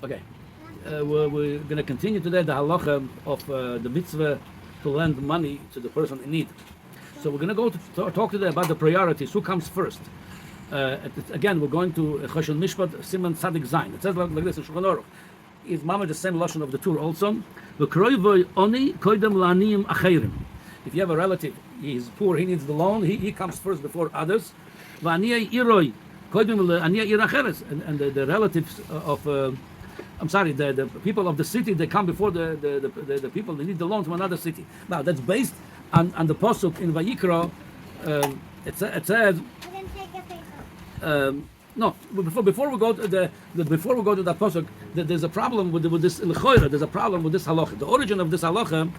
Okay, we're going to continue today the halacha of the mitzvah to lend money to the person in need. So we're going to go to talk today about the priorities. Who comes first? Again, we're going to Choshen Mishpat Siman Tzadik Zayin. It says like this in Shulchan Aruch. It's mama the same lashon of the Tur also. V'kroivoi oni koidem la'aniyim acherim. If you have a relative, he's poor, he needs the loan, he comes first before others. V'aniyai iroi koidem la'aniyai ir acheres. And the relatives of, the people of the city, they come before the people, they need the loan from another city. Now, that's based on the pasuk in Vayikra. It says, no, before we go to that pasuk, there's a problem with this l'choira. There's a problem with this halacha. The origin of this halacha,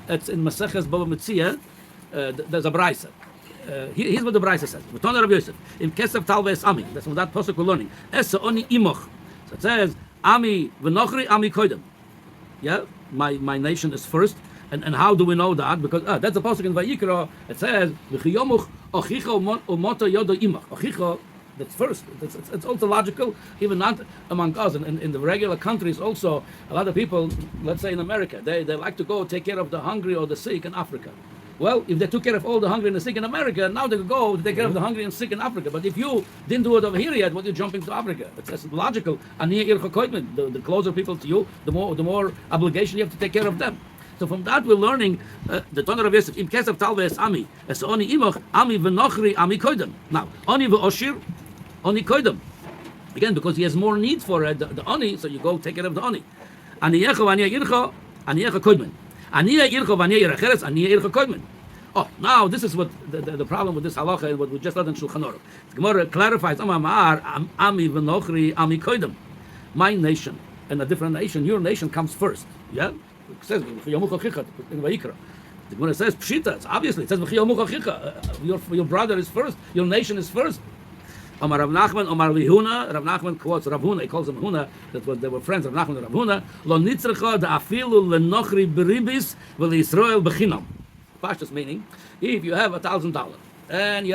it's in Maseches Bava Metzia. There's a brayse. Here's what the brayse says. V'tana Rav Yosef in Kesef Talves Ami. That's from that pasuk we're learning. Esa oni imoch. So it says Ami v'nochri Ami koidem. Yeah, my nation is first. And how do we know that? Because that's the pasuk in Vayikra. It says v'chiyomuch ochicha umoto yodo imach. Ochicha. That's first. It's also logical, even not among us. In the regular countries also, a lot of people, let's say in America, they like to go take care of the hungry or the sick in Africa. Well, if they took care of all the hungry and the sick in America, now they could go to take care of the hungry and sick in Africa. But if you didn't do it over here yet, what are you jumping to Africa? It's logical. The closer people to you, the more obligation you have to take care of them. So from that we're learning the Toner of Yosef, in case of Talves Ami, es oni imoch, Ami v'nochri, Ami koidem. Now, oni v'oshir, Oni koidem. Again, because he has more need for the oni, so you go take care of the oni. Aniyecha v'aniya ircha, aniyecha koidmen. Aniya ircha v'aniya iracheres, aniya ircha koidmen. Oh, now this is what the problem with this halacha and what we just read in Shulchan Aruch. The Gemara clarifies, Amar, Ami v'nochri, Ami koidem. My nation and a different nation, your nation comes first. Yeah? It says, in Vayikra. The Gemara says, Pshita, it's obviously, it says, your brother is first, your nation is first. Omar Rav Nachman, Omar Lihuna. Rav Nachman quotes Rav Huna. He calls him Huna. They were friends. Rav Nachman and Rav Huna. Lo nitzrecha da afilu lenochri beribis v'leIsrael bechinam. Pashtus meaning, if you have $1,000 and you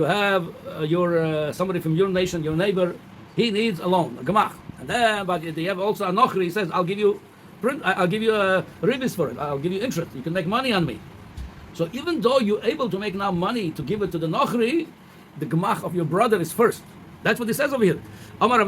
have your somebody from your nation, your neighbor, he needs a loan, a gemach, and then but you have also a nochri. He says, I'll give you a ribis for it. I'll give you interest. You can make money on me. So even though you're able to make now money to give it to the nochri, the gemach of your brother is first. That's what he says over here. You can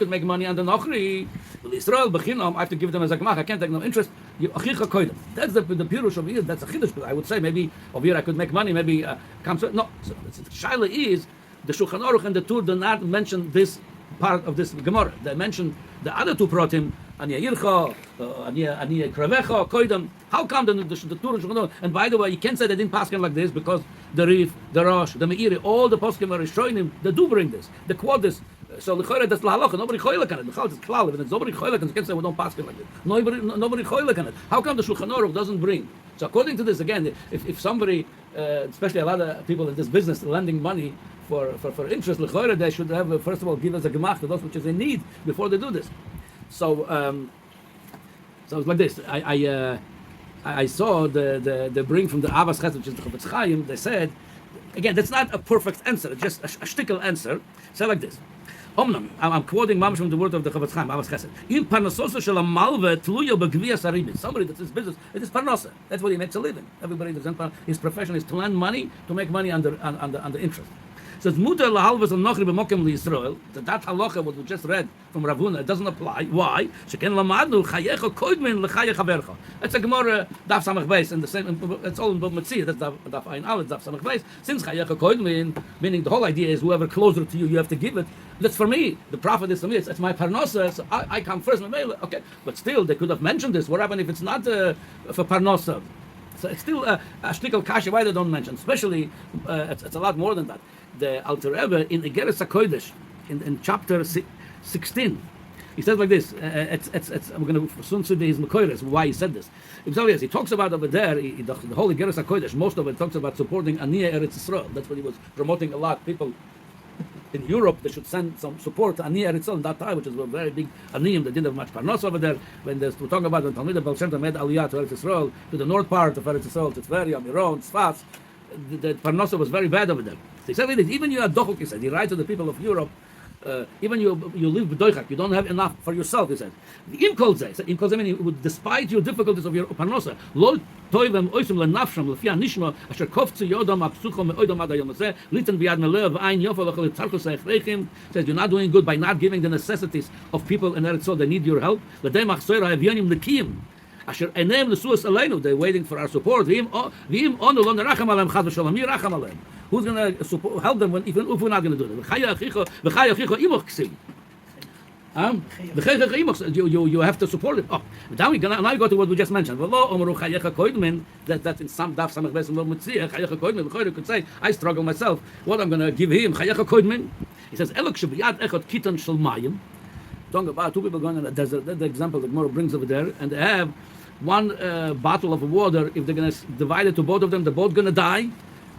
make money on the nochri. I have to give them as a gemach. I can't take no interest. That's the pirush over here. That's a chiddush. I would say maybe over here I could make money. Maybe comes no. So the shaila is the Shulchan Aruch and the Tur do not mention this part of this Gemara. They mention the other two pratim. Aniya Ircha, Aniya Kravecha, Koidam. How come the Tur and Shulchan Aruch? And by the way, you can't say they didn't pass him like this because the Rif, the Rosh, the Meiri, all the poskim are showing him. They do bring this. They quote this. So l'chayre that's lahalacha. Nobody choylek on it. L'chayre is klal. If it's nobody choylek, you can't say we don't pass him like this. Nobody choylek on it. How come the Shulchan Aruch doesn't bring? So according to this, again, if somebody, especially a lot of people in this business, lending money for interest, l'chayre, they should have first of all give us a gemach to those which is in need before they do this. So it's like this. I saw the bring from the Avas Chesed, which is the Chofetz Chaim. They said, again, that's not a perfect answer, just a shtickle answer. Say like this. I'm quoting mamash from the word of the Chofetz Chaim, Avas Chesed. In parnasosa shel malve tluyo begviyas haribit. Somebody that's his business, it is parnasa. That's what he makes a living. Everybody doesn't. His profession is to lend money to make money on the interest. So it's mutar lahalvas and nochri b'mokem liYisrael. That halacha what we just read from Rav Huna, it doesn't apply. Why? Sheken lamadu chayecha koidmin l'chayech havercha. It's a Gemara daf samach beis and the same. It's all in Bava Metzia. That's daf ayin aleph daf samach beis. Since chayecha koidmin, meaning the whole idea is whoever closer to you, you have to give it. That's for me. The prophet is for me. It's my parnosa. So I come first. Okay, but still they could have mentioned this. What happened if it's not for parnosa? So it's still a shtickle kasha. Why they don't mention? Especially, it's a lot more than that. The Alter Rebbe in Igeres HaKodesh in chapter 16, he says like this. I'm going to soon see his Mekoires why he said this. He talks about over there the whole Igeres HaKodesh. Most of it talks about supporting Aniyah Eretz Yisrael. That's what he was promoting a lot. People in Europe, they should send some support to Aniyah Eretz Yisrael in that time, which is a very big Aniyim. They didn't have much parnos over there. When we're talking about when Talmidei Baal Shem Tov made Aliyah to Eretz Yisrael, to the north part of Eretz Yisrael, to Tveria, Miron, Tzfat, the parnosa was very bad over there. He said, even you had Dochuk, he said, he writes to the people of Europe, Even you live b'doichak, you don't have enough for yourself. He says, "Im kol zeh," im kol zeh meaning, despite your difficulties of your parnosa, lo toivem oisem lenafsham lefi nishma asher kofzu yodam apsuchom me'odam ad hayom hazeh liten biyad melev ein yofel achol tzarkos ha'echreichim. Says you're not doing good by not giving the necessities of people in Eretz Yisrael. They need your help. L'dei machzoira havyonim nekiyim. Asher enem nesuas aleinu. They're waiting for our support. V'im onu lo neracham alem chad v'shalom. Mi racham alem. Who's going to help them even if we're not going to do it? You have to support it. Oh, now we go to what we just mentioned. That in some daf samach beis could say, I struggle myself. What I'm going to give him? He says, talking about two people going in a desert. That's the example the Gemara brings over there, and they have one bottle of water. If they're going to divide it to both of them, they're both going to die.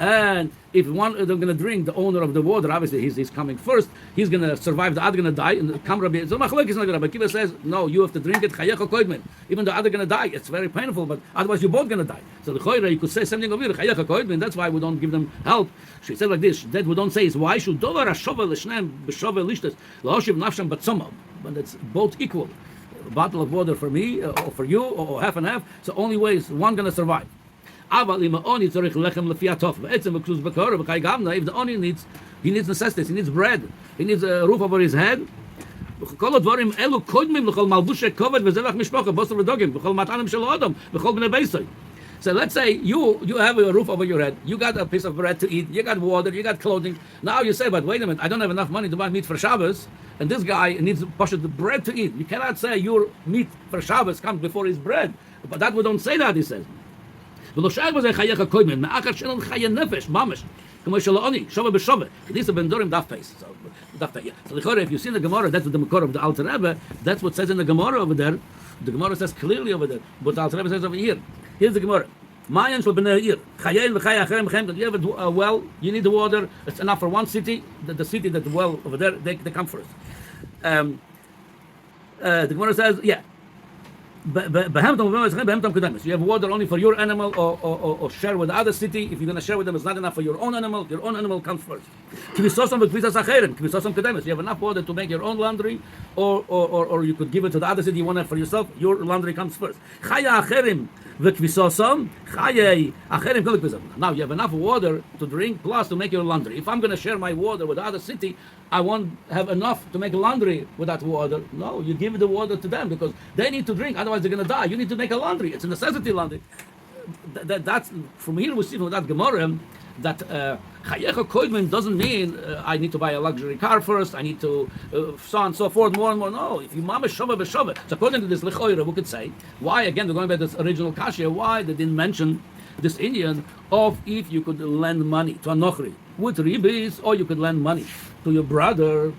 And if one of them going to drink, the owner of the water, obviously he's coming first, he's going to survive, the other going to die. And the Rabbi Kiva says, no, you have to drink it, even the other going to die. It's very painful, but otherwise you're both going to die. So the Choyra, you could say something over here, that's why we don't give them help. She said like this, that we don't say is, why should Dovar HaShova L'Shneim B'Shova Lishtas L'Hoshiv Nafsham Batzoma, but it's both equal. A bottle of water for me, or for you, or half and half, so only way is one going to survive. If the oni needs, he needs necessities, he needs bread, he needs a roof over his head. So let's say you have a roof over your head, you got a piece of bread to eat, you got water, you got clothing. Now you say, but wait a minute, I don't have enough money to buy meat for Shabbos, and this guy needs the bread to eat. You cannot say your meat for Shabbos comes before his bread. But that we don't say that, he says. This is Ben Dorim Daf Pes. So if you see in the Gemara, that's the Makor of the Alter Rebbe. That's what says in the Gemara over there. The Gemara says clearly over there. But the Alter Rebbe says over here. Here's the Gemara. Mayan shel b'nei ir. You have a well. You need the water. It's enough for one city. The city that the well over there, they come first. The Gemara says, yeah. You have water only for your animal, or share with the other city. If you're going to share with them, it's not enough for your own animal. Your own animal comes first. You have enough water to make your own laundry, or you could give it to the other city. You want it for yourself. Your laundry comes first. Now you have enough water to drink plus to make your laundry. If I'm going to share my water with the other city, I won't have enough to make laundry with that water. No, you give the water to them because they need to drink. Otherwise, they're going to die. You need to make a laundry. It's a necessity laundry. That's from here we see from that Gemara that Chayecha Koidman doesn't mean I need to buy a luxury car first. I need to so on and so forth, more and more. No, if you mamash shova b'shova. So according to this lechoira, we could say why again. We're going back to this original kasha. Why they didn't mention this Indian of if you could lend money to a nochri with ribis, or you could lend money to your brother,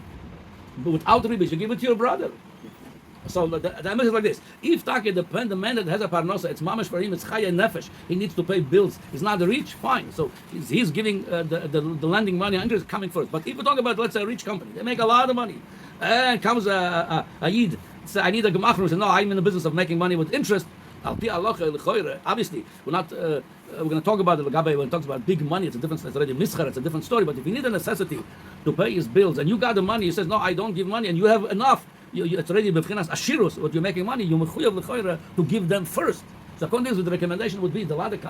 but without ribis, you give it to your brother. So the message is like this: if Taki the man that has a parnosa, it's mamash for him, it's chaya nefesh. He needs to pay bills. He's not rich, fine. So he's giving the lending money. Interest coming first. But if we talk about, let's say, a rich company, they make a lot of money, and comes a yid, say, I need a gemachru. Say, no, I'm in the business of making money with interest. Obviously, we're not. We're going to talk about the Lagabe when it talks about big money. It's a different. It's already mischar. It's a different story. But if you need a necessity to pay his bills, and you got the money, he says, no, I don't give money, and you have enough. It's already b'fchinas ashirus. What you're making money, you mechuyav l'choira to give them first. So according to the recommendation would be the lot of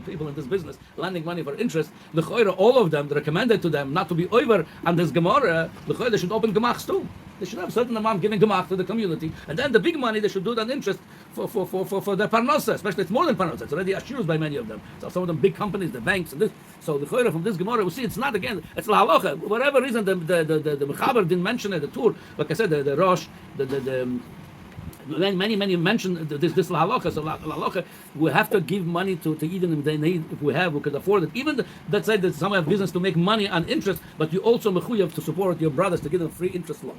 people in this business lending money for interest. L'choira, all of them, recommended to them not to be over on this gemara. L'choira, they should open gemachs too. They should have a certain amount giving gemach to the community, and then the big money they should do that interest for their parnosa. Especially, it's more than parnosa. It's already ashirus by many of them. So some of them big companies, the banks, and this. So the choira from this gemara, we see it's not again. It's la halacha. Whatever reason the mechaber didn't mention it, the tour, like I said, the rosh, many mention this la halacha. So la halacha, we have to give money to even if they need, if we could afford it. Even let's say that some have business to make money on interest, but you also mechuyav to support your brothers to give them free interest loan.